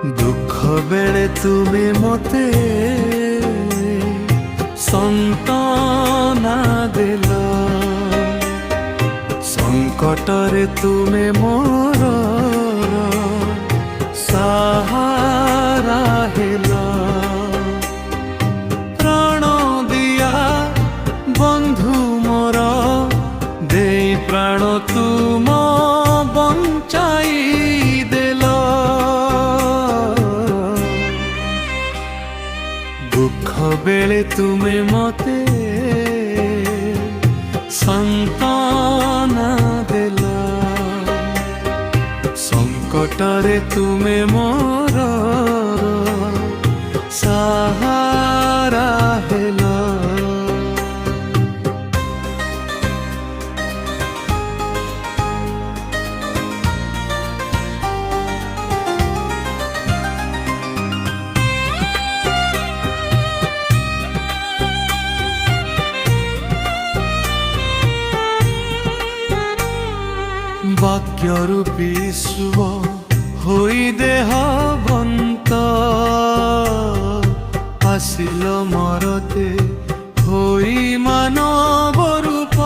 ଦୁଃଖ ବେଳେ ତୁମେ ମତେ ସନ୍ତନା ଦେଲ, ସଂକଟରେ ତୁମେ ମୋର ସାହାରା ହେଲ। ପ୍ରାଣ ଦିଆ ବନ୍ଧୁ ମୋର, ଦେଇ ପ୍ରାଣ ତୁମ ବଞ୍ଚାଇ ଦେଲ। ଦୁଃଖ ବେଳେ ତୁମେ ମତେ ସନ୍ତନା ଦେଲ, ସଂକଟରେ ତୁମେ ମୋର ସାହାରା ହେଲ। ବାକ୍ୟ ରୂପୀ ସୁଅ ହୋଇ ଦେହ ବନ୍ତ, ଆସିଲ ମରତେ ହୋଇ ମାନବ ରୂପ।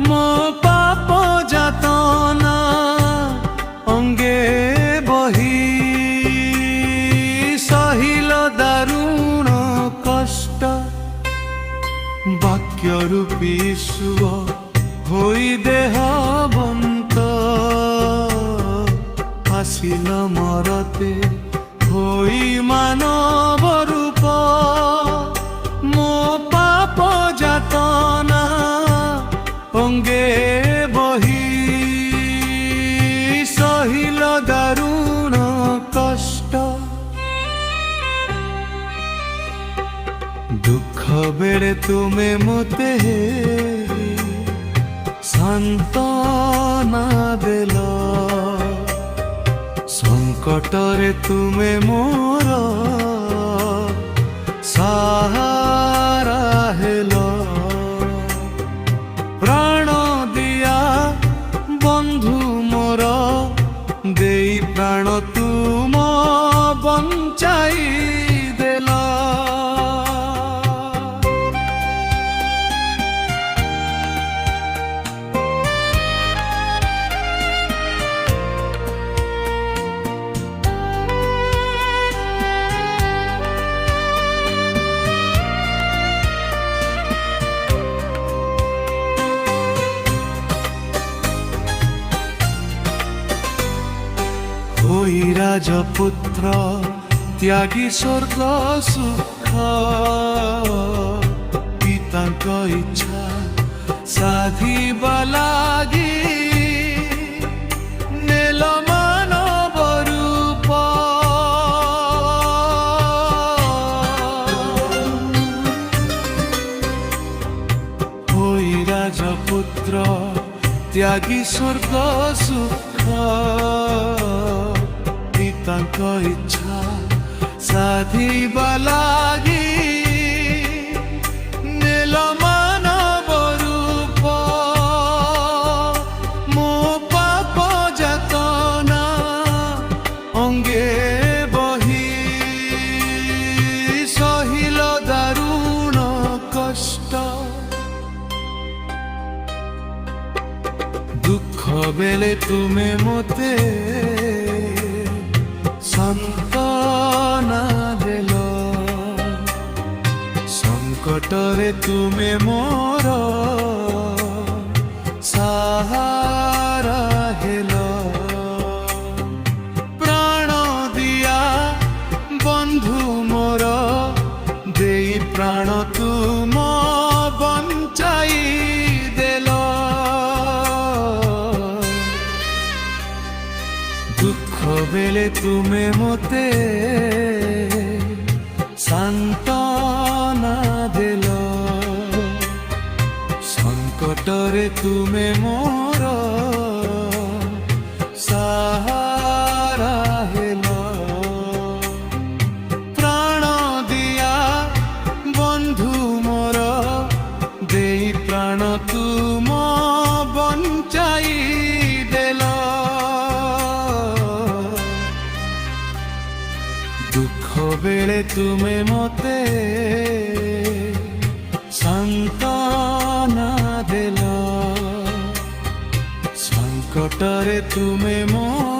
ମୋ ପାପ ଯାତନା ଅଙ୍ଗେ ବହି, ସହିଲ ଦାରୁଣ କଷ୍ଟ। ବାକ୍ୟ ରୂପୀ ସୁଅ ହୋଇ ଦେହ ବନ୍ତ, ଆସିଲ ମରତେ ହୋଇ ମାନବ ରୂପ। ମୋ ପାପ ଯାତନା ଅଙ୍ଗେ ବହି, ସହିଲ ଦାରୁଣ କଷ୍ଟ। ଦୁଃଖ ବେଳେ ତୁମେ ମତେ ସାନ୍ତନା ଦେଲ, ସଂକଟରେ ତୁମେ ମୋର ସାହାରା ହେଲ। ପ୍ରାଣ ଦିଆ ବନ୍ଧୁ ମୋର, ଦେଇ ପ୍ରାଣ ତୁମ ବଞ୍ଚାଇ ଦେଲ। ହୋଇ ରାଜପୁତ୍ର ତ୍ୟାଗୀ ସ୍ୱର୍ଗ ସୁଖ, ପିତାଙ୍କ ଇଚ୍ଛା ସାଧିବା ଲାଗି ନେଲ ମାନବ ରୂପ। ହୋଇ ରାଜପୁତ୍ର ତ୍ୟାଗୀ ସ୍ୱର୍ଗ ସୁଖ, ପିତାଙ୍କ ଇଚ୍ଛା ସାଧିବା ଲାଗି ନେଲ ମାନବ ରୂପ। ମୋ ପାପ ଯାତନା ଅଙ୍ଗେ ବହି, ସହିଲ ଦାରୁଣ କଷ୍ଟ। ଦୁଃଖ ବେଳେ ତୁମେ ମତେ ସାନ୍ତନା ଦେଲ, ସଂକଟରେ ତୁମେ ମୋର ସାହାରା ହେଲ। ପ୍ରାଣ ଦିଆ ବନ୍ଧୁ ମୋର, ଦେଇ ପ୍ରାଣ ତୁମ ବଞ୍ଚାଇ ଦେଲ। ଦୁଃଖ ବେଳେ ତୁମେ ମତେ ସାନ୍ତନା ଦେଲ, ସଂକଟରେ ତୁମେ ମୋର ସାହାରା ହେଲ। ପ୍ରାଣ ଦିଆ ବନ୍ଧୁ ମୋର, ଦେଇ ପ୍ରାଣ ତୁମ ବଞ୍ଚାଇ ଦେଲ। ବେଳେ ତୁମେ ମୋତେ ସାନ୍ତ୍ୱନା ଦେଲ, ସଙ୍କଟରେ ତୁମେ ମୋ